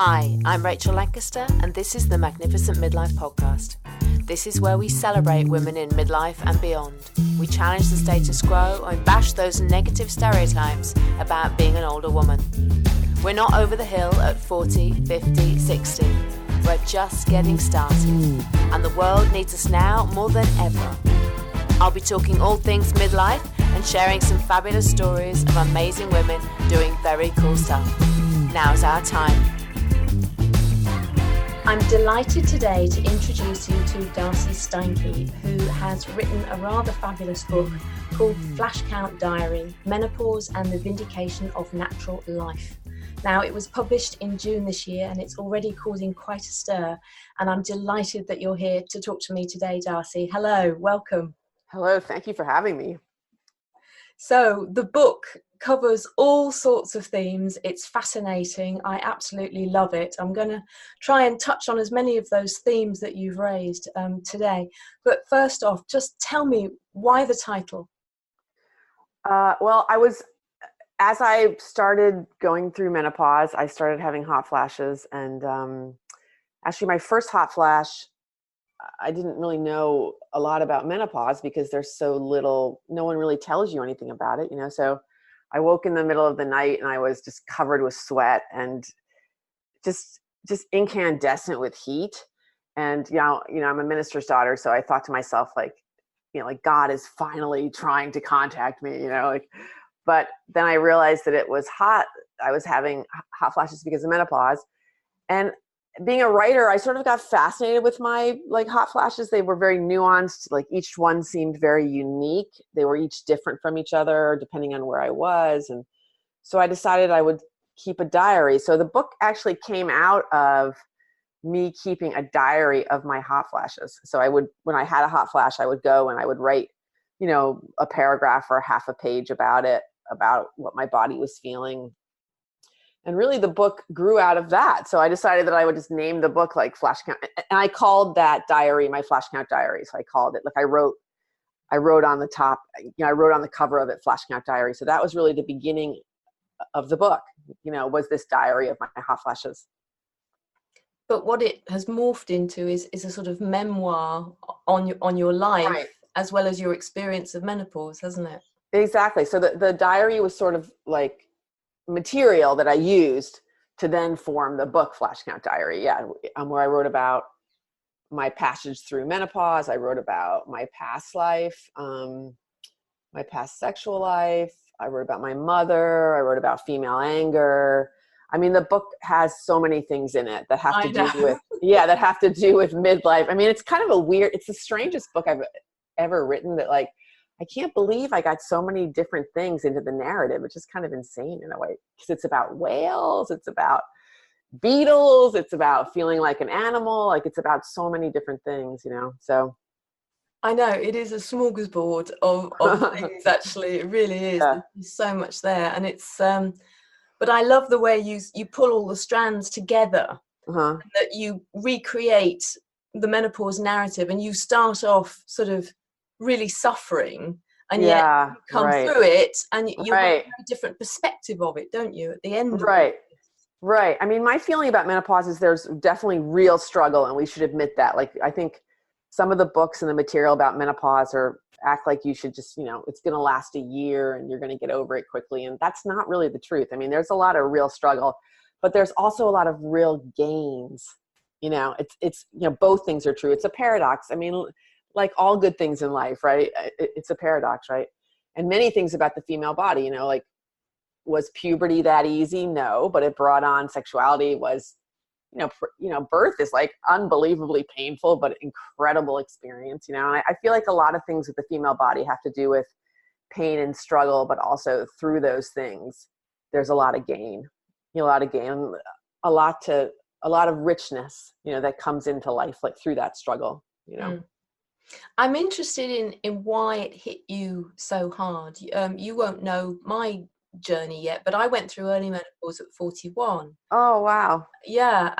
Hi, I'm Rachel Lancaster, and this is the Magnificent Midlife Podcast. This is where we celebrate women in midlife and beyond. We challenge the status quo and bash those negative stereotypes about being an older woman. We're not over the hill at 40, 50, 60. We're just getting started, and the world needs us now more than ever. I'll be talking all things midlife and sharing some fabulous stories of amazing women doing very cool stuff. Now's our time. I'm delighted today to introduce you to Darcey Steinke, who has written a rather fabulous book called Flash Count Diary, Menopause and the Vindication of Natural Life. Now, it was published in June this year and it's already causing quite a stir. And I'm delighted that you're here to talk to me today, Darcey. Hello, welcome. Hello, thank you for having me. So the book covers all sorts of themes. It's fascinating. I absolutely love it. I'm going to try and touch on as many of those themes that you've raised today. But first off, just tell me, why the title? As I started going through menopause, I started having hot flashes. And actually my first hot flash, I didn't really know a lot about menopause because there's so little, no one really tells you anything about it, so I woke in the middle of the night and I was just covered with sweat and just incandescent with heat. And, I'm a minister's daughter. So I thought to myself, like God is finally trying to contact me, but then I realized that it was hot. I was having hot flashes because of menopause. And being a writer, I sort of got fascinated with my hot flashes. They were very nuanced. Each one seemed very unique. They were each different from each other depending on where I was. And so I decided I would keep a diary. So the book actually came out of me keeping a diary of my hot flashes. So when I had a hot flash, I would go and I would write, a paragraph or half a page about it, about what my body was feeling. And really the book grew out of that. So I decided that I would just name the book Flash Count. And I called that diary my Flash Count Diary. So I called it, I wrote on the top, I wrote on the cover of it, Flash Count Diary. So that was really the beginning of the book, was this diary of my hot flashes. But what it has morphed into is a sort of memoir on your life, right, as well as your experience of menopause, hasn't it? Exactly. So the diary was sort of material that I used to then form the book Flash Count Diary. Yeah. Where I wrote about my passage through menopause. I wrote about my past life, my past sexual life. I wrote about my mother. I wrote about female anger. I mean, the book has so many things in it that have to do with midlife. I mean, it's kind of it's the strangest book I've ever written that I can't believe I got so many different things into the narrative, which is kind of insane in a way, because it's about whales, it's about beetles, it's about feeling like an animal, it's about so many different things, so. I know, it is a smorgasbord of things, actually, it really is. Yeah. There's so much there, and it's, but I love the way you pull all the strands together, and that you recreate the menopause narrative, and you start off sort of really suffering, and yet you come through it and you have a very different perspective of it, don't you, at the end of it? Right. I mean, my feeling about menopause is there's definitely real struggle, and we should admit that. I think some of the books and the material about menopause act like you should just, it's going to last a year and you're going to get over it quickly. And that's not really the truth. I mean, there's a lot of real struggle, but there's also a lot of real gains. It's both things are true. It's a paradox. I mean, like all good things in life, right? It's a paradox, right? And many things about the female body, was puberty that easy? No, but it brought on sexuality. Was, birth is unbelievably painful, but incredible experience, and I feel like a lot of things with the female body have to do with pain and struggle, but also through those things, there's a lot of gain, a lot of richness, that comes into life, through that struggle, I'm interested in why it hit you so hard. You won't know my journey yet, but I went through early menopause at 41. Oh, wow. Yeah.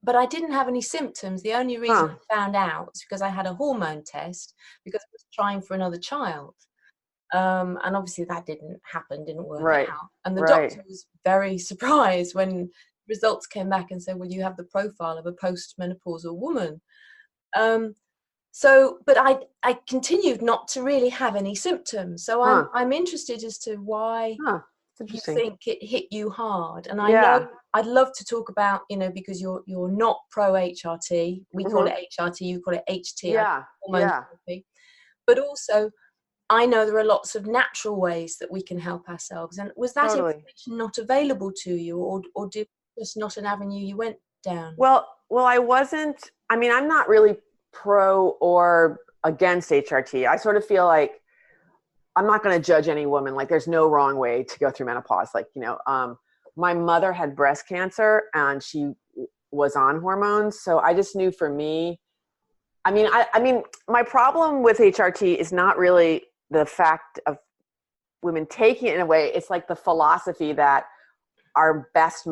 But I didn't have any symptoms. The only reason I found out is because I had a hormone test because I was trying for another child. And obviously that didn't happen, didn't work out. And the doctor was very surprised when results came back and said, well, you have the profile of a postmenopausal woman. But I continued not to really have any symptoms. So I'm interested as to why you think it hit you hard. And I know I'd love to talk about, because you're not pro HRT. We call it HRT, you call it HT. Therapy. But also, I know there are lots of natural ways that we can help ourselves. And was that information not available to you, or did just not an avenue you went down? Well, I wasn't. I mean, I'm not really pro or against HRT. I sort of feel like I'm not going to judge any woman. Like, there's no wrong way to go through menopause. Like, my mother had breast cancer and she was on hormones. So I just knew for me, I mean, my problem with HRT is not really the fact of women taking it in a way. It's like the philosophy that our best,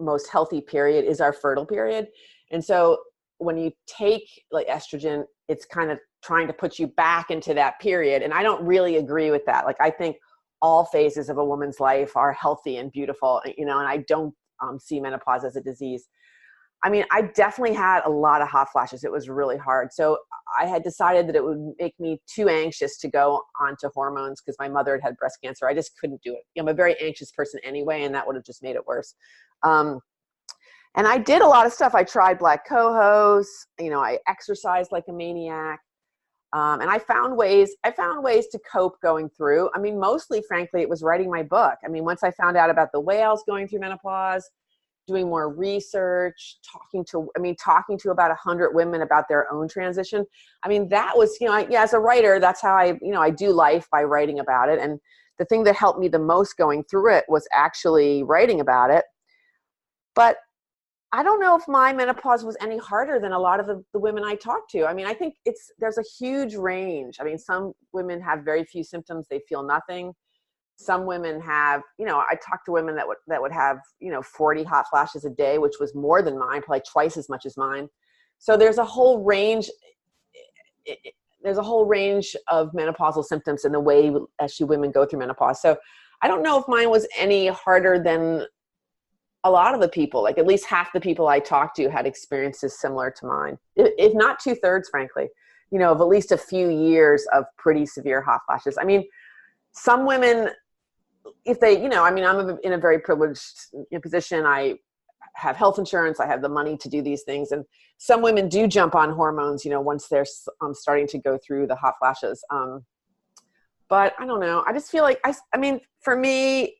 most healthy period is our fertile period. And so when you take like estrogen, it's kind of trying to put you back into that period. And I don't really agree with that. Like, I think all phases of a woman's life are healthy and beautiful, and I don't see menopause as a disease. I mean, I definitely had a lot of hot flashes. It was really hard. So I had decided that it would make me too anxious to go onto hormones because my mother had breast cancer. I just couldn't do it. I'm a very anxious person anyway, and that would have just made it worse. And I did a lot of stuff. I tried black cohoes. I exercised like a maniac. And I found ways to cope going through. I mean, mostly, frankly, it was writing my book. I mean, once I found out about the way I was going through menopause, doing more research, talking to about 100 women about their own transition. I mean, that was, as a writer, that's how I do life, by writing about it. And the thing that helped me the most going through it was actually writing about it. But I don't know if my menopause was any harder than a lot of the women I talked to. I mean, I think there's a huge range. I mean, some women have very few symptoms. They feel nothing. Some women have, I talked to women that would have, 40 hot flashes a day, which was more than mine, probably twice as much as mine. So there's a whole range. There's a whole range of menopausal symptoms in the way women go through menopause. So I don't know if mine was any harder than a lot of the people. Like, at least half the people I talked to had experiences similar to mine, if not 2/3, frankly, of at least a few years of pretty severe hot flashes. I mean, some women, if they, I'm in a very privileged position. I have health insurance. I have the money to do these things. And some women do jump on hormones, once they're starting to go through the hot flashes. But I don't know. I just feel like, I mean, for me,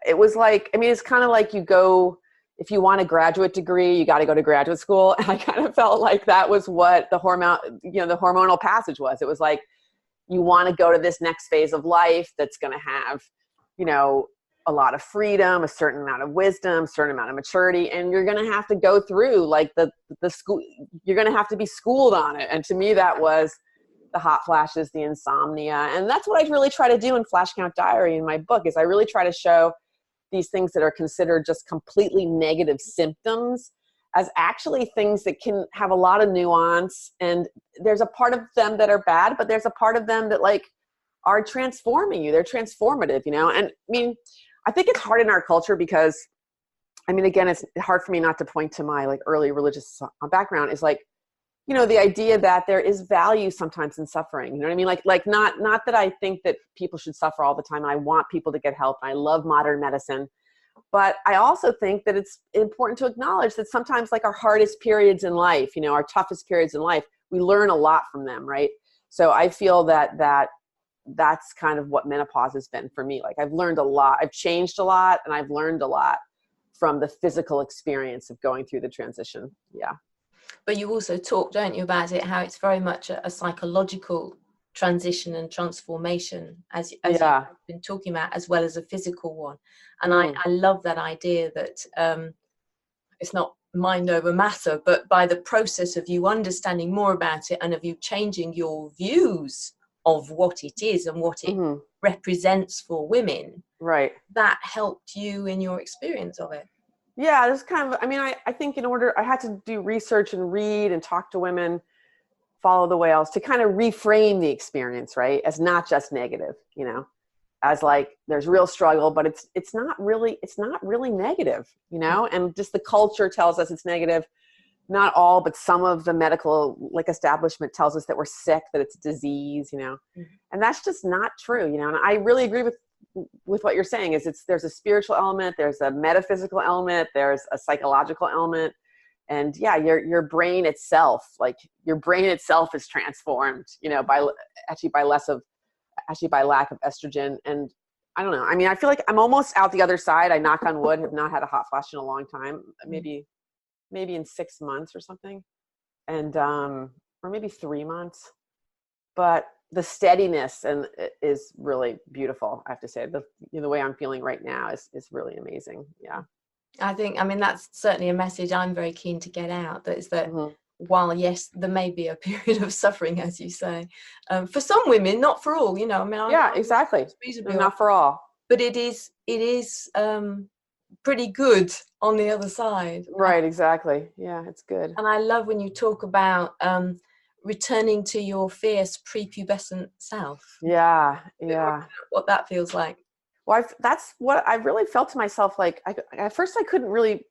it was like, it's kind of like if you want a graduate degree, you got to go to graduate school. And I kind of felt like that was what the hormonal passage was. It was like, you want to go to this next phase of life that's going to have, a lot of freedom, a certain amount of wisdom, a certain amount of maturity, and you're going to have to go through like the school. You're going to have to be schooled on it. And to me, that was the hot flashes, the insomnia. And that's what I really try to do in Flash Count Diary in my book, is I really try to show these things that are considered just completely negative symptoms as actually things that can have a lot of nuance. And there's a part of them that are bad, but there's a part of them that like are transforming you. They're transformative, And I mean, I think it's hard in our culture because, again, it's hard for me not to point to my like early religious background, is like, the idea that there is value sometimes in suffering. You know what I mean? Like not that I think that people should suffer all the time. And I want people to get help. And I love modern medicine. But I also think that it's important to acknowledge that sometimes like our hardest periods in life, our toughest periods in life, we learn a lot from them, right? So I feel that's kind of what menopause has been for me. Like, I've learned a lot. I've changed a lot, and I've learned a lot from the physical experience of going through the transition. Yeah. But you also talk, don't you, about it, how it's very much a psychological transition and transformation, as you've been talking about, as well as a physical one. And I love that idea that it's not mind over matter, but by the process of you understanding more about it and of you changing your views of what it is and what it represents for women, right, that helped you in your experience of it. Yeah, there's kind of, I think I had to do research and read and talk to women, follow the whales, to kind of reframe the experience, right, as not just negative, as like there's real struggle, but it's not really negative, you know. And just the culture tells us it's negative. Not all, but some of the medical like establishment tells us that we're sick, that it's disease, you know. And that's just not true, you know. And I really agree with what you're saying. Is there's a spiritual element, there's a metaphysical element, there's a psychological element, and yeah, your brain itself, like your brain itself is transformed, you know, by lack of estrogen. And I don't know. I mean, I feel like I'm almost out the other side. I knock on wood, have not had a hot flash in a long time. Maybe in 6 months or something. And, or maybe 3 months, but the steadiness is really beautiful. I have to say the way I'm feeling right now is really amazing. Yeah. I mean, that's certainly a message I'm very keen to get out. That is that while yes, there may be a period of suffering, as you say, for some women, not for all, you know, I mean, exactly. Not for all, but it is pretty good on the other side. Right. Exactly. Yeah, it's good. And I love when you talk about returning to your fierce prepubescent self. Yeah. What that feels like. Well, that's what I really felt to myself. Like at first I couldn't really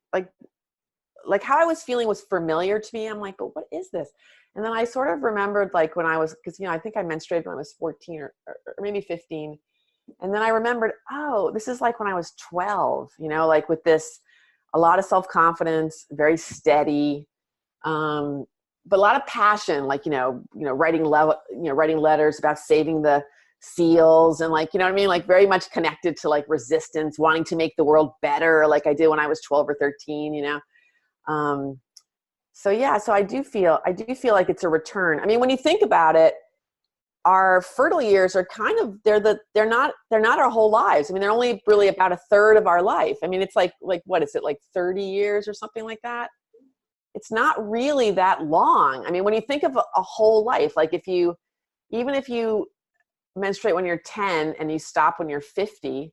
like how I was feeling was familiar to me. I'm like, but what is this? And then I sort of remembered like when I was, because, you know, I think I menstruated when I was 14 or maybe 15. And then I remembered, oh, this is like when I was 12, you know, like with a lot of self-confidence, very steady, but a lot of passion, like, writing letters about saving the seals and like, you know what I mean? Like very much connected to like resistance, wanting to make the world better. Like I did when I was 12 or 13, you know? So yeah, so I do feel like it's a return. I mean, when you think about it, our fertile years are kind of, they're not our whole lives. I mean, they're only really about a third of our life. I mean, it's like, what is it? Like 30 years or something like that. It's not really that long. I mean, when you think of a whole life, like even if you menstruate when you're 10 and you stop when you're 50,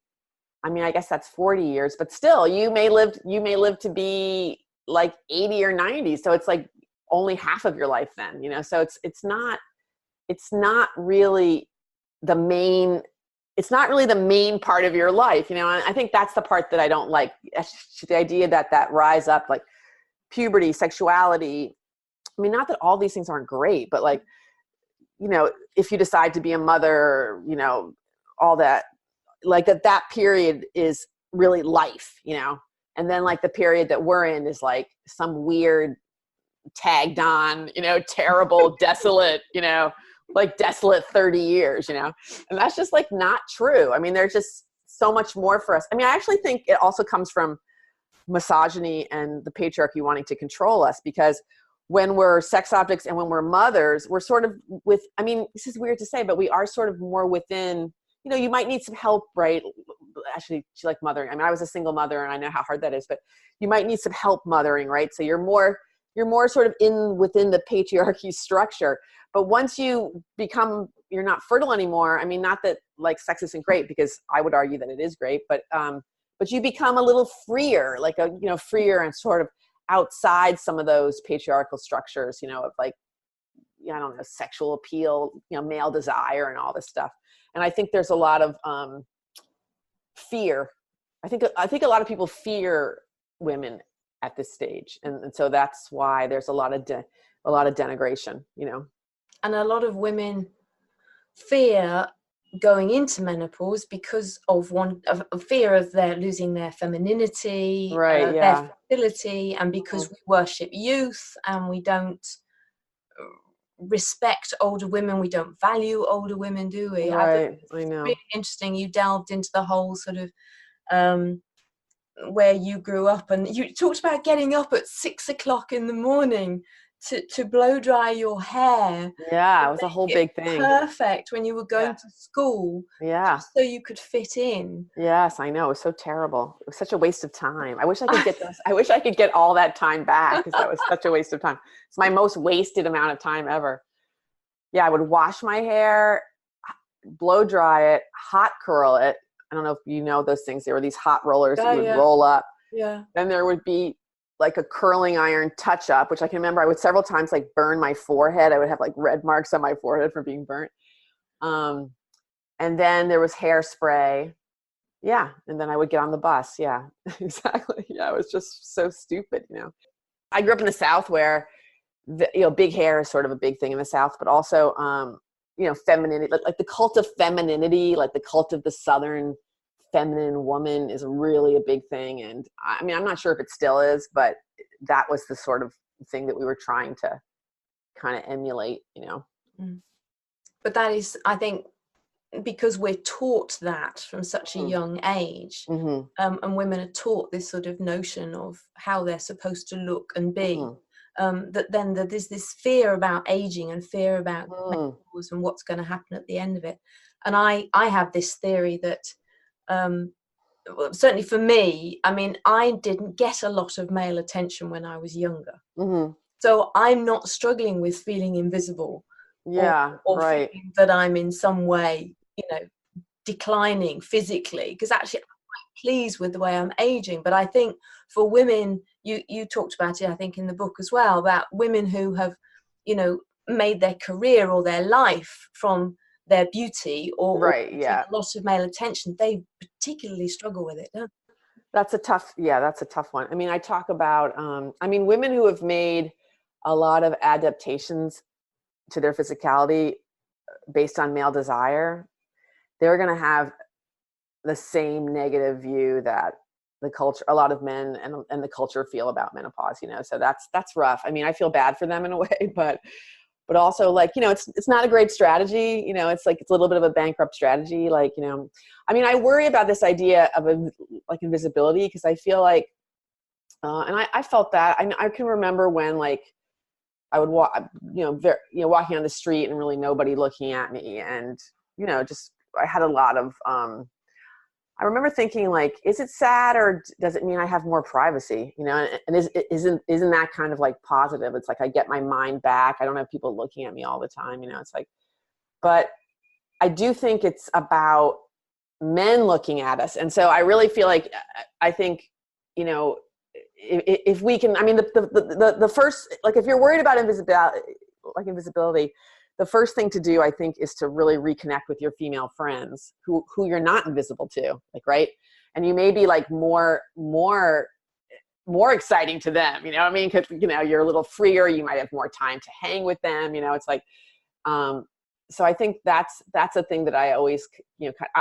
I mean, I guess that's 40 years, but still you may live to be like 80 or 90. So it's like only half of your life then, you know? So it's not really the main part of your life, you know? And I think that's the part that I don't like, the idea that rise up, like puberty, sexuality. I mean, not that all these things aren't great, but like, you know, if you decide to be a mother, you know, all that, like that period is really life, you know? And then like the period that we're in is like some weird tagged on, you know, terrible, desolate, you know, like desolate 30 years, you know? And that's just like not true. I mean, there's just so much more for us. I mean, I actually think it also comes from misogyny and the patriarchy wanting to control us, because when we're sex objects and when we're mothers, we're sort of I mean, this is weird to say, but we are sort of more within, you know, you might need some help, right? Actually, she like mothering. I mean, I was a single mother and I know how hard that is, but you might need some help mothering, right? So you're more sort of within the patriarchy structure. But once you you're not fertile anymore. I mean, not that like sex isn't great, because I would argue that it is great, but you become a little freer, like freer and sort of outside some of those patriarchal structures, you know, of like, I don't know, sexual appeal, you know, male desire and all this stuff. And I think there's a lot of fear. I think a lot of people fear women at this stage, and so that's why there's a lot of denigration, you know. And a lot of women fear going into menopause because of a fear of their losing their femininity, right? Their fertility, and because we worship youth and we don't respect older women, we don't value older women, do we? Right, I know. Really interesting. You delved into the whole sort of where you grew up, and you talked about getting up at 6 o'clock in the morning to blow dry your hair. Yeah, it was a whole big thing. Perfect when you were going to school. Yeah. Just so you could fit in. Yes, I know. It was so terrible. It was such a waste of time. I wish I could get this. I wish I could get all that time back, because that was such a waste of time. It's my most wasted amount of time ever. Yeah, I would wash my hair, blow dry it, hot curl it. I don't know if you know those things. There were these hot rollers that you would roll up. Yeah. Then there would be like a curling iron touch up, which I can remember I would several times like burn my forehead. I would have like red marks on my forehead from being burnt. And then there was hairspray. Yeah. And then I would get on the bus. Yeah, exactly. Yeah. It was just so stupid, you know. I grew up in the South where, big hair is sort of a big thing in the South, but also, femininity, like the cult of femininity, like the cult of the Southern feminine woman is really a big thing. And I mean, I'm not sure if it still is, but that was the sort of thing that we were trying to kind of emulate, you know. But that is, I think, because we're taught that from such a young age, and women are taught this sort of notion of how they're supposed to look and be, that there's this fear about aging and fear about menopause and what's going to happen at the end of it. And I have this theory that, certainly for me, I mean, I didn't get a lot of male attention when I was younger. So I'm not struggling with feeling invisible. Or right. feeling that I'm in some way, declining physically, because actually I'm quite pleased with the way I'm aging. But I think for women, you talked about it, I think, in the book as well, about women who have, made their career or their life from their beauty or a lot of male attention. They particularly struggle with it, don't they? That's a tough one. I mean, I talk about, women who have made a lot of adaptations to their physicality based on male desire, they're going to have the same negative view that the culture, a lot of men and the culture feel about menopause, so that's rough. I mean, I feel bad for them in a way, but also, like, it's not a great strategy. It's like, it's a little bit of a bankrupt strategy. Like, I worry about this idea of like invisibility, because I feel like, and I felt that, I can remember when, like, I would walk, walking on the street and really nobody looking at me. And, just, I had a lot of, I remember thinking, like, is it sad, or does it mean I have more privacy? And isn't that kind of like positive? It's like, I get my mind back. I don't have people looking at me all the time. It's like, but I do think it's about men looking at us. And so I really feel like, I think, if we can, the first, like, if you're worried about invisibility, the first thing to do, I think, is to really reconnect with your female friends who you're not invisible to, like, right. And you may be like more exciting to them, because, you're a little freer, you might have more time to hang with them, it's like, so I think that's a thing that I always,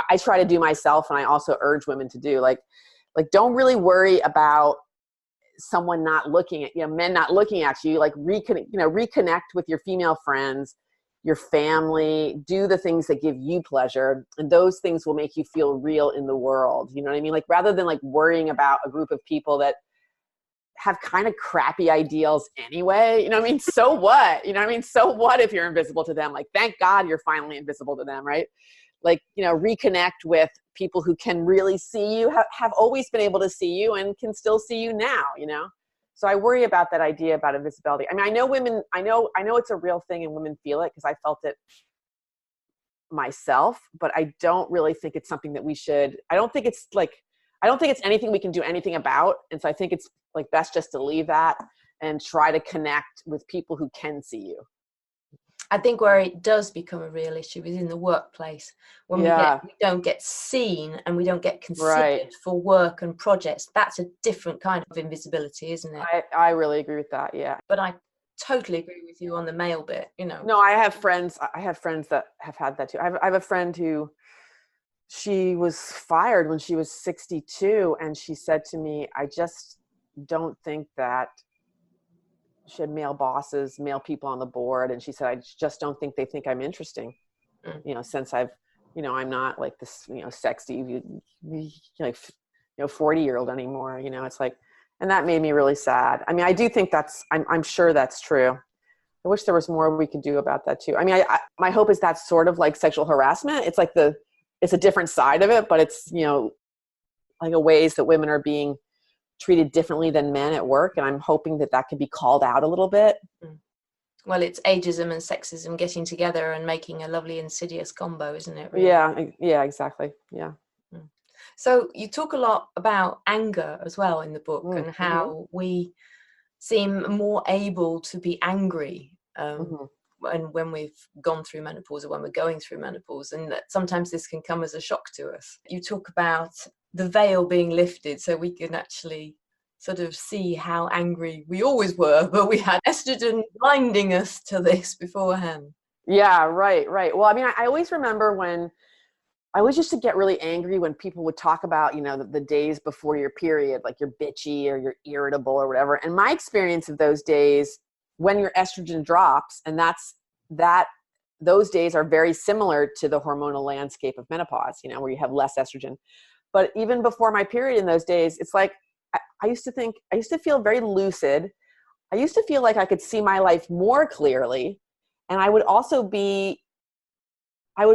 I try to do myself. And I also urge women to do, like, don't really worry about someone not looking at, men not looking at you, like, reconnect with your female friends, your family, do the things that give you pleasure. And those things will make you feel real in the world. You know what I mean? Like, rather than like worrying about a group of people that have kind of crappy ideals anyway, so what, so what if you're invisible to them? Like, thank God you're finally invisible to them. Right. Like, reconnect with people who can really see you, have always been able to see you and can still see you now, So I worry about that idea about invisibility. I know women, I know it's a real thing and women feel it, because I felt it myself, but I don't really think it's something that we should, I don't think it's anything we can do anything about. And so I think it's like best just to leave that and try to connect with people who can see you. I think where it does become a real issue is in the workplace, when we don't get seen and we don't get considered for work and projects. That's a different kind of invisibility, isn't it? I really agree with that. Yeah. But I totally agree with you on the male bit, No, I have friends that have had that too. I have a friend who, she was fired when she was 62. And she said to me, I just don't think that, she had male bosses, male people on the board. And she said, I just don't think they think I'm interesting, since I've, I'm not like this, sexy, like, 40-year-old anymore, it's like, and that made me really sad. I do think I'm sure that's true. I wish there was more we could do about that too. My hope is that's sort of like sexual harassment. It's like it's a different side of it, but it's, like a ways that women are being treated differently than men at work. And I'm hoping that can be called out a little bit. Well, it's ageism and sexism getting together and making a lovely insidious combo, isn't it? Really? Yeah, exactly. Yeah. So you talk a lot about anger as well in the book, and how we seem more able to be angry when we've gone through menopause or when we're going through menopause, and that sometimes this can come as a shock to us. You talk about the veil being lifted so we can actually sort of see how angry we always were, but we had estrogen blinding us to this beforehand. Yeah, right. Well, I mean, I always remember when I always used to get really angry when people would talk about, you know, the days before your period, like you're bitchy or you're irritable or whatever. And my experience of those days, when your estrogen drops, and those days are very similar to the hormonal landscape of menopause, you know, where you have less estrogen. But even before my period in those days, it's like, I used to feel very lucid. I used to feel like I could see my life more clearly. And I would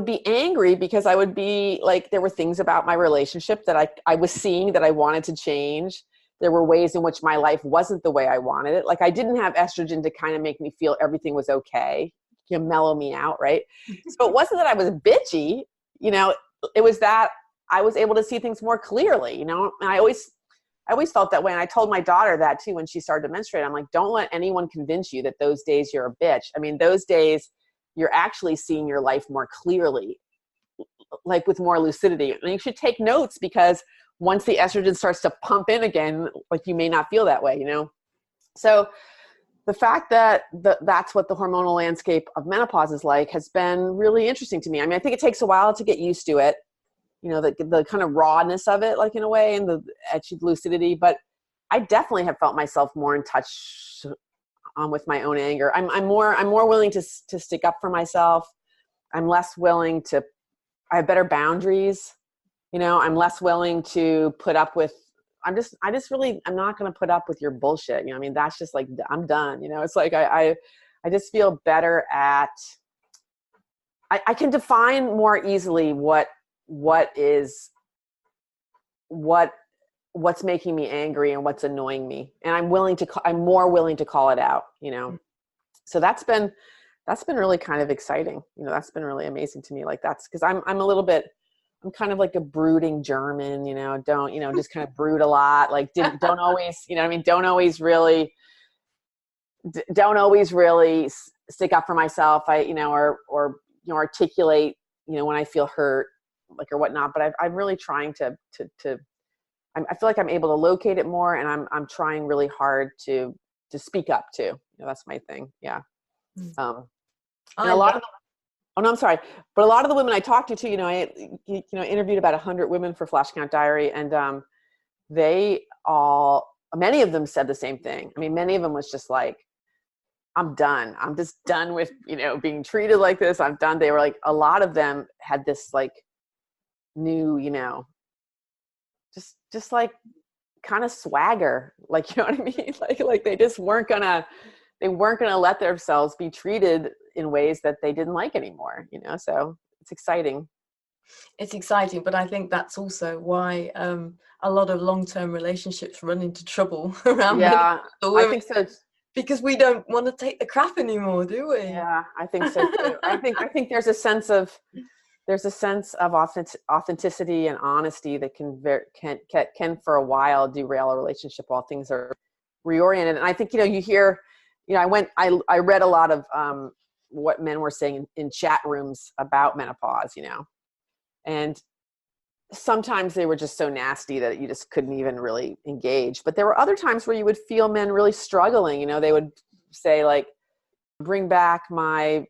be angry because I would be like, there were things about my relationship that I was seeing that I wanted to change. There were ways in which my life wasn't the way I wanted it. Like I didn't have estrogen to kind of make me feel everything was okay, you know, mellow me out, right? So it wasn't that I was bitchy, you know, it was that I was able to see things more clearly, you know, and I always felt that way. And I told my daughter that too when she started to menstruate. I'm like, don't let anyone convince you that those days you're a bitch. I mean, those days you're actually seeing your life more clearly, like with more lucidity. And you should take notes because once the estrogen starts to pump in again, like you may not feel that way, you know? So the fact that that's what the hormonal landscape of menopause is like has been really interesting to me. I mean, I think it takes a while to get used to it, you know, the kind of rawness of it, like in a way, and the achieved lucidity. But I definitely have felt myself more in touch with my own anger. I'm more willing to stick up for myself. I'm less willing to, I have better boundaries. You know, I'm less willing to put up with, I'm not going to put up with your bullshit. You know, I mean, that's just like, I'm done. You know, it's like, I just feel better at, I can define more easily what's making me angry and what's annoying me. And I'm more willing to call it out, you know? So that's been really kind of exciting. You know, that's been really amazing to me. Like that's because I'm kind of like a brooding German, you know, just kind of brood a lot. Like don't always, you know what I mean? Don't always really stick up for myself. Or articulate, you know, when I feel hurt, like, or whatnot, but I'm really trying to I feel like I'm able to locate it more, and I'm trying really hard to speak up too. You know, that's my thing. Yeah. And a lot of but a lot of the women I talked to too, you know, I interviewed about 100 women for Flash Count Diary, and many of them said the same thing. I mean, many of them was just like, I'm done. I'm just done with, you know, being treated like this. I'm done. They were like, a lot of them had this like new, you know, just like kind of swagger, like, you know what I mean? Like they just weren't gonna let themselves be treated in ways that they didn't like anymore, you know? So it's exciting. It's exciting, but I think that's also why a lot of long-term relationships run into trouble around. Yeah, I think so. Because we don't want to take the crap anymore, do we? Yeah, I think so too. I think there's a sense of authenticity and honesty that can for a while derail a relationship while things are reoriented. And I think, you know, you hear, you know, I read a lot of what men were saying in chat rooms about menopause, you know, and sometimes they were just so nasty that you just couldn't even really engage. But there were other times where you would feel men really struggling. You know, they would say like, bring back my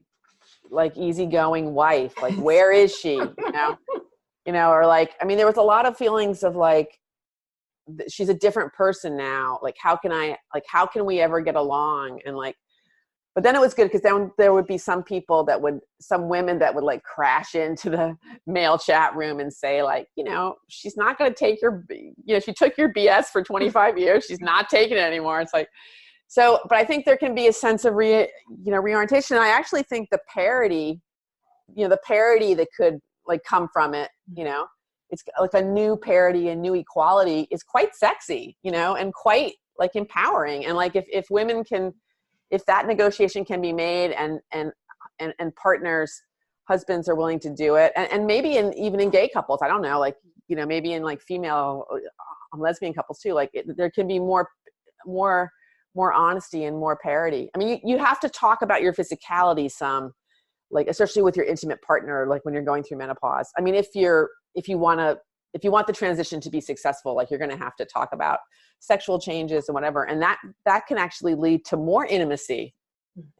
like easygoing wife. Like, where is she? You know, or like, I mean, there was a lot of feelings of like, she's a different person now. Like, how can we ever get along? And like, but then it was good because then there would be some women that would like crash into the male chat room and say like, you know, she's not going to take she took your BS for 25 years. She's not taking it anymore. It's like, so, but I think there can be a sense of reorientation. I actually think the parity that could like come from it, you know, it's like a new parity and new equality is quite sexy, you know, and quite like empowering. And like, if women can, if that negotiation can be made and partners, husbands are willing to do it, and maybe even in gay couples, I don't know, like, you know, maybe in like female lesbian couples too, like there can be more more honesty and more parity. I mean, you have to talk about your physicality some, like, especially with your intimate partner, like when you're going through menopause. I mean, if you want the transition to be successful, like, you're going to have to talk about sexual changes and whatever. And that can actually lead to more intimacy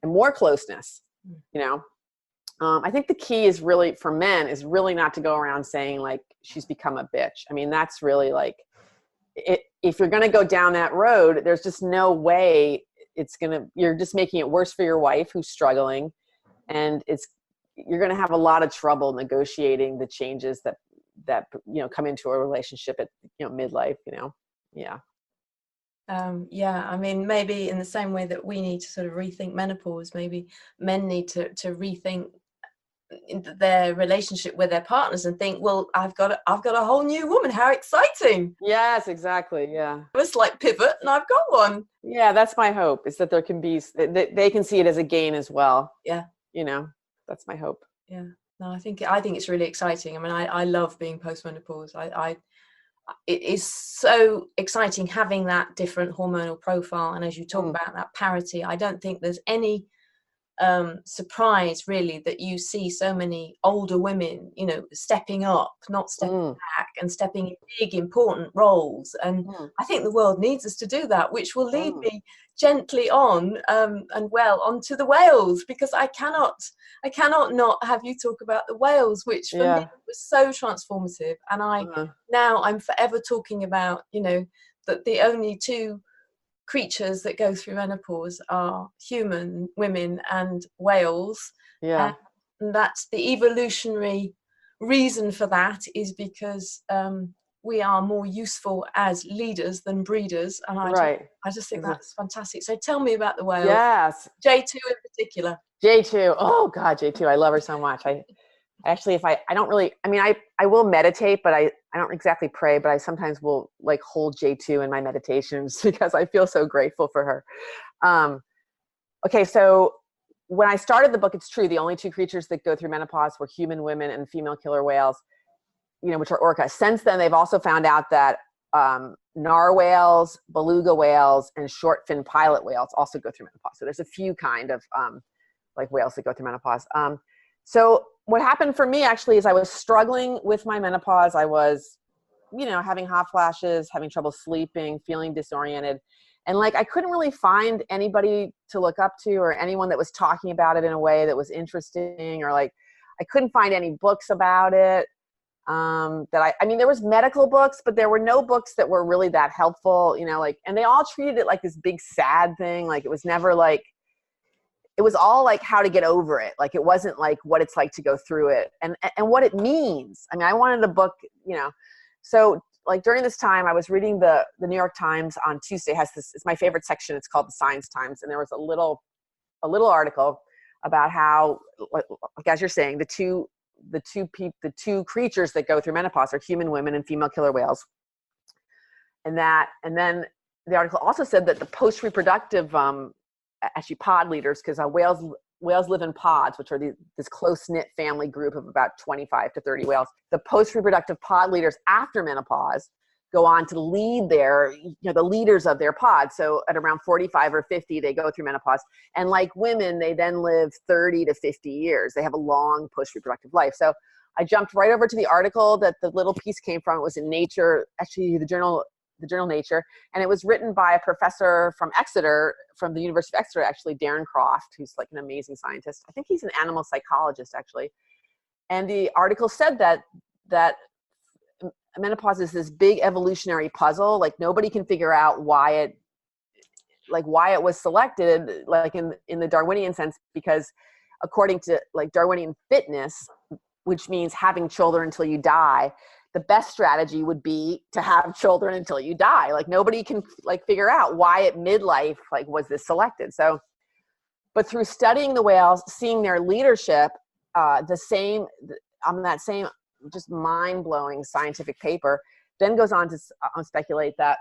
and more closeness, you know? I think the key is really, for men, is really not to go around saying like, she's become a bitch. I mean, that's really like, if you're going to go down that road, there's just no way you're just making it worse for your wife who's struggling. And you're going to have a lot of trouble negotiating the changes that come into a relationship at midlife. Yeah. I mean, maybe in the same way that we need to sort of rethink menopause, maybe men need to rethink their relationship with their partners and think, well, I've got a whole new woman. How exciting! Yes, exactly. Yeah, it's like pivot, and I've got one. Yeah, that's my hope, is that there can be they can see it as a gain as well. Yeah, that's my hope. Yeah, no, I think it's really exciting. I mean, I love being postmenopause. It is so exciting having that different hormonal profile, and as you talk about that parity, I don't think there's any surprise really that you see so many older women stepping up, not stepping back, and stepping in big important roles. And I think the world needs us to do that, which will lead me gently on and well onto the whales, because I cannot not have you talk about the whales, which for me was so transformative. And now I'm forever talking about that the only two creatures that go through menopause are human women and whales. And that's the evolutionary reason for that, is because we are more useful as leaders than breeders. And I just think that's fantastic. So tell me about the whales. Yes. J2 in particular. J2. Oh God, J2. I love her so much. Actually, if I don't really, I mean, I will meditate, but I don't exactly pray, but I sometimes will like hold J2 in my meditations because I feel so grateful for her. Okay. So when I started the book, it's true, the only two creatures that go through menopause were human women and female killer whales, which are orcas. Since then, they've also found out that narwhales, beluga whales, and short fin pilot whales also go through menopause. So there's a few kind of like whales that go through menopause. So what happened for me actually is I was struggling with my menopause. I was, having hot flashes, having trouble sleeping, feeling disoriented. And like, I couldn't really find anybody to look up to or anyone that was talking about it in a way that was interesting, or like, I couldn't find any books about it. I mean, there was medical books, but there were no books that were really that helpful, and they all treated it like this big sad thing. Like, it was never like, it was all like how to get over it. Like, it wasn't like what it's like to go through it and what it means. I mean, I wanted a book, so like during this time I was reading the New York Times on Tuesday it's my favorite section. It's called the Science Times. And there was a little article about how, like as you're saying, the two creatures that go through menopause are human women and female killer whales. And then the article also said that the post-reproductive, actually pod leaders, because whales live in pods, which are this close-knit family group of about 25 to 30 whales. The post-reproductive pod leaders after menopause go on to lead the leaders of their pod. So at around 45 or 50, they go through menopause. And like women, they then live 30 to 50 years. They have a long post-reproductive life. So I jumped right over to the article that the little piece came from. It was in Nature, actually the journal Nature, and it was written by a professor from Exeter, from the University of Exeter, actually, Darren Croft, who's like an amazing scientist. I think he's an animal psychologist, actually. And the article said that menopause is this big evolutionary puzzle. Like, nobody can figure out why it was selected, like in the Darwinian sense, because according to like Darwinian fitness, which means having children until you die, the best strategy would be to have children until you die. Like, nobody can like figure out why at midlife, like, was this selected. So, but through studying the whales, seeing their leadership, on that same just mind-blowing scientific paper, then goes on to speculate that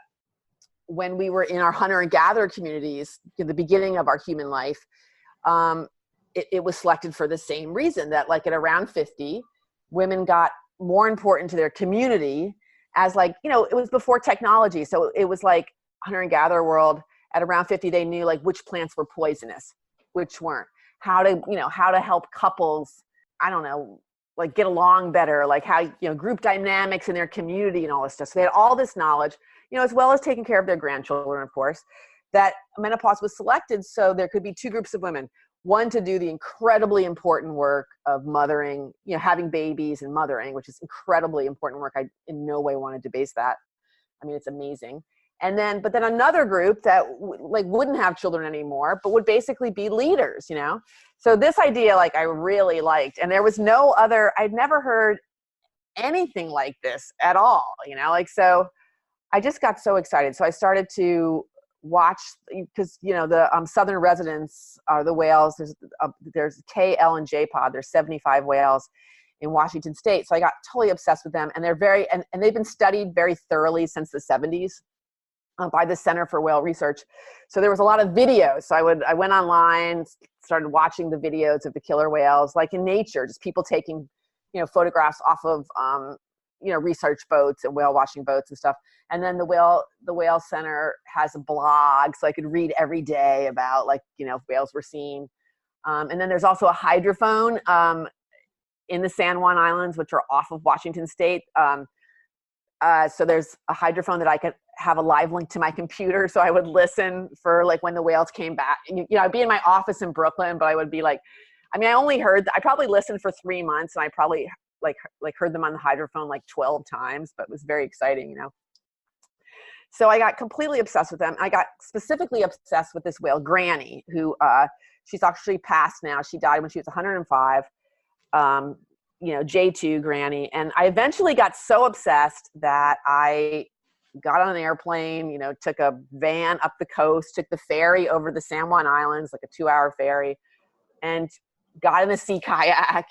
when we were in our hunter and gatherer communities at the beginning of our human life, it was selected for the same reason, that like at around 50, women got more important to their community, as like, it was before technology. So it was like hunter and gatherer world. at around 50, they knew like which plants were poisonous, which weren't, how to help couples, I don't know, like get along better, like how, group dynamics in their community and all this stuff. So they had all this knowledge, as well as taking care of their grandchildren, of course, that menopause was selected. So there could be two groups of women, one to do the incredibly important work of mothering, having babies and mothering, which is incredibly important work. I in no way want to debase that. I mean, it's amazing. But then another group that wouldn't have children anymore, but would basically be leaders, So this idea, like, I really liked, and there was no other, I'd never heard anything like this at all, so I just got so excited. So I started to watch, because, the southern residents are the whales. There's K, L, and J pod. There's 75 whales in Washington State. So I got totally obsessed with them, and they're and they've been studied very thoroughly since the 70s. By the Center for Whale Research. So there was a lot of videos. So I went online, started watching the videos of the killer whales, like in nature, just people taking, photographs off of, research boats and whale watching boats and stuff. And then the Whale Center has a blog, so I could read every day about whales were seen. And then there's also a hydrophone in the San Juan Islands, which are off of Washington State. So there's a hydrophone that I could have a live link to my computer. So I would listen for when the whales came back. I'd be in my office in Brooklyn, but I would be I probably listened for 3 months, and I probably heard them on the hydrophone 12 times, but it was very exciting, So I got completely obsessed with them. I got specifically obsessed with this whale, Granny, who she's actually passed now. She died when she was 105. J2 Granny. And I eventually got so obsessed that I got on an airplane, took a van up the coast, took the ferry over the San Juan Islands, like a 2-hour ferry, and got in a sea kayak,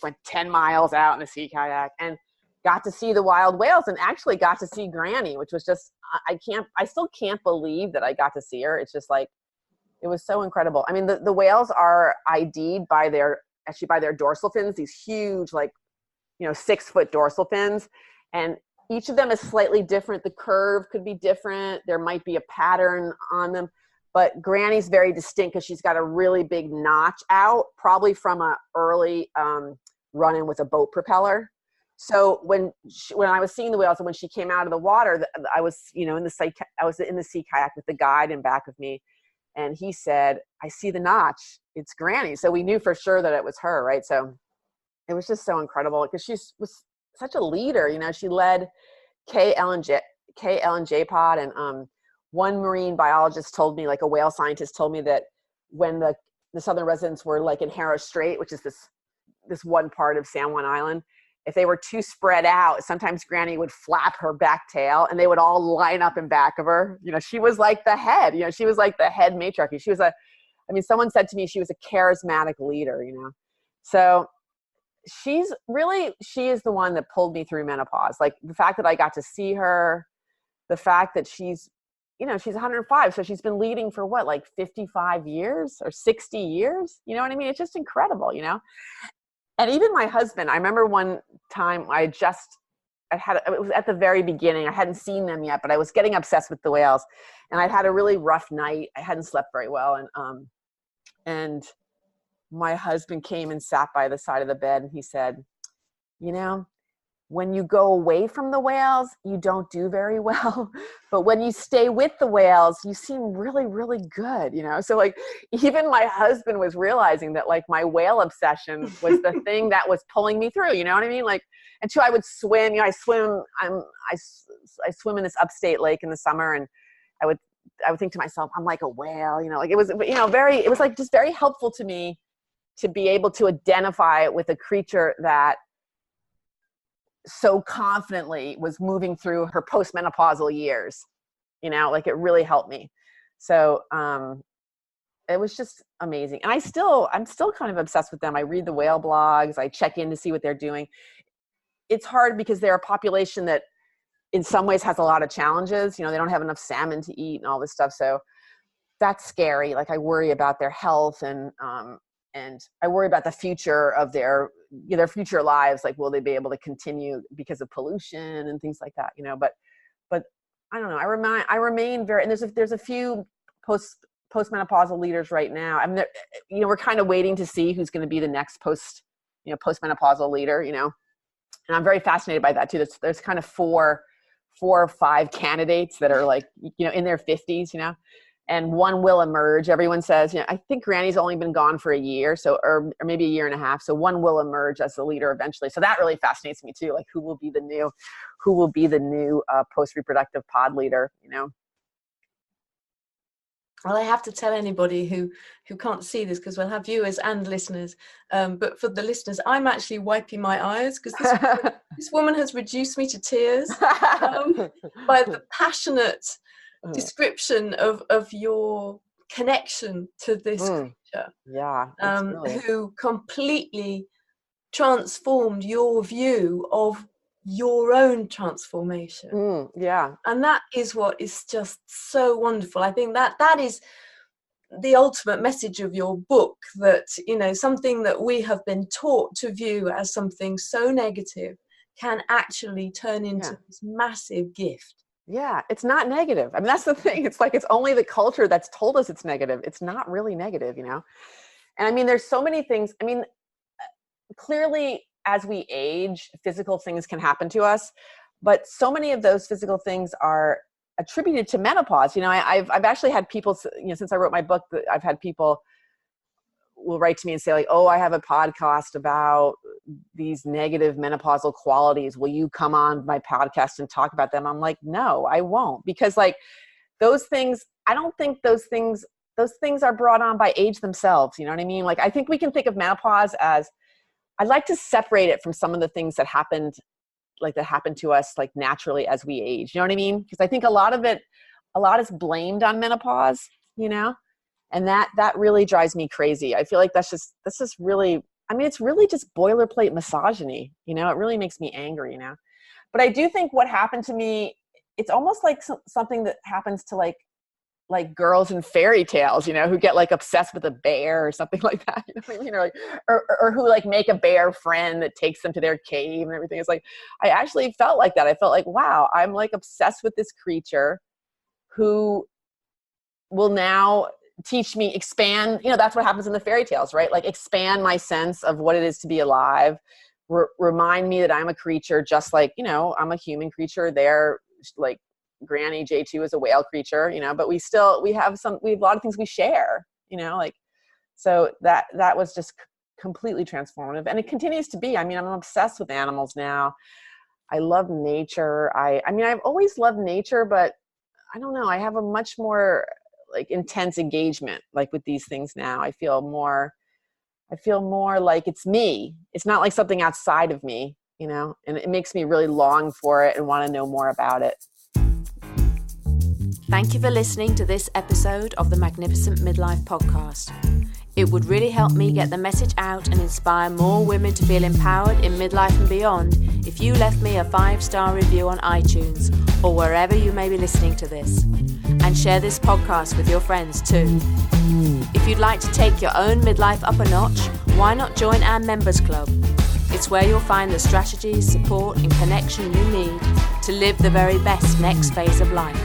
went 10 miles out in a sea kayak and got to see the wild whales, and actually got to see Granny, which was just, I still can't believe that I got to see her. It's just it was so incredible. I mean, the whales are ID'd by their dorsal fins, these huge, 6-foot dorsal fins. And each of them is slightly different. The curve could be different. There might be a pattern on them. But Granny's very distinct because she's got a really big notch out, probably from an early run-in with a boat propeller. So when I was seeing the whales, and when she came out of the water, I was, in the sea kayak with the guide in back of me. And he said, "I see the notch. It's Granny." So we knew for sure that it was her, right? So it was just so incredible because she was such a leader. She led K, L, and J pod. And one marine biologist told me, a whale scientist told me, that when the southern residents were in Harrow Strait, which is this one part of San Juan Island, if they were too spread out, sometimes Granny would flap her back tail and they would all line up in back of her. She was like the head, she was like the head matriarchy. She was someone said to me, she was a charismatic leader, So she is the one that pulled me through menopause. The fact that I got to see her, the fact that she's 105. So she's been leading for 55 years or 60 years. You know what I mean? It's just incredible, And even my husband, I remember one time it was at the very beginning. I hadn't seen them yet, but I was getting obsessed with the whales, and I'd had a really rough night. I hadn't slept very well. And my husband came and sat by the side of the bed, and he said, when you go away from the whales, you don't do very well. But when you stay with the whales, you seem really, really good, So even my husband was realizing that my whale obsession was the thing that was pulling me through, you know what I mean? And so I would swim, I swim in this upstate lake in the summer, and I would think to myself, I'm like a whale, it was, it was just very helpful to me to be able to identify with a creature that so confidently was moving through her postmenopausal years, it really helped me. So it was just amazing. And I'm still kind of obsessed with them. I read the whale blogs. I check in to see what they're doing. It's hard because they're a population that in some ways has a lot of challenges. They don't have enough salmon to eat and all this stuff. So that's scary. I worry about their health, and I worry about the future of their future lives. Will they be able to continue because of pollution and things like that? But I don't know. I remain very, and there's a few postmenopausal leaders right now. I mean, we're kind of waiting to see who's going to be the next postmenopausal leader, and I'm very fascinated by that too. There's kind of four or five candidates that are like, in their 50s, and one will emerge. Everyone says, I think Granny's only been gone for a year, or maybe a year and a half. So one will emerge as the leader eventually. So that really fascinates me too. Like, who will be the new post-reproductive pod leader, Well, I have to tell anybody who can't see this, because we'll have viewers and listeners. But for the listeners, I'm actually wiping my eyes because this woman has reduced me to tears by the passionate description of your connection to this creature. Yeah. Who completely transformed your view of your own transformation. Yeah. And that is what is just so wonderful. I think that is the ultimate message of your book, that something that we have been taught to view as something so negative can actually turn into this massive gift. Yeah, it's not negative. I mean, that's the thing. It's like, it's only the culture that's told us it's negative. It's not really negative, And I mean, there's so many things. I mean, clearly, as we age, physical things can happen to us, but so many of those physical things are attributed to menopause. I've actually had people, since I wrote my book, I've had people will write to me and say, like, oh, I have a podcast about these negative menopausal qualities. Will you come on my podcast and talk about them? I'm like, no, I won't, because like those things, I don't think those things are brought on by age themselves. You know what I mean? Like, I think we can think of menopause as, I'd like to separate it from some of the things that happened to us, like naturally as we age. You know what I mean? Because I think a lot is blamed on menopause, and that really drives me crazy. I feel like that's just really, I mean, it's really just boilerplate misogyny. It really makes me angry, But I do think what happened to me, it's almost like something that happens to like girls in fairy tales, who get like obsessed with a bear or something like that, what I mean? Or like, or who like make a bear friend that takes them to their cave and everything. It's like, I actually felt like that. I felt like, wow, I'm like obsessed with this creature who will now teach me, expand, that's what happens in the fairy tales, right? Like, expand my sense of what it is to be alive, remind me that I'm a creature, just like, I'm a human creature. They're like, Granny J2 is a whale creature, but we have a lot of things we share, so that was just completely transformative, and it continues to be. I mean, I'm obsessed with animals now. I love nature. I mean, I've always loved nature, but I don't know, I have a much more like intense engagement like with these things now. I feel more like it's me. It's not like something outside of me, and it makes me really long for it and want to know more about it. Thank you for listening to this episode of the Magnificent Midlife podcast. It would really help me get the message out and inspire more women to feel empowered in midlife and beyond if you left me a 5-star review on iTunes or wherever you may be listening to this. And share this podcast with your friends too. If you'd like to take your own midlife up a notch, why not join our members club? It's where you'll find the strategies, support and connection you need to live the very best next phase of life.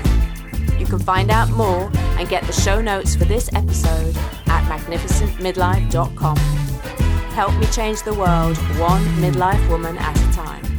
You can find out more and get the show notes for this episode at magnificentmidlife.com. Help me change the world one midlife woman at a time.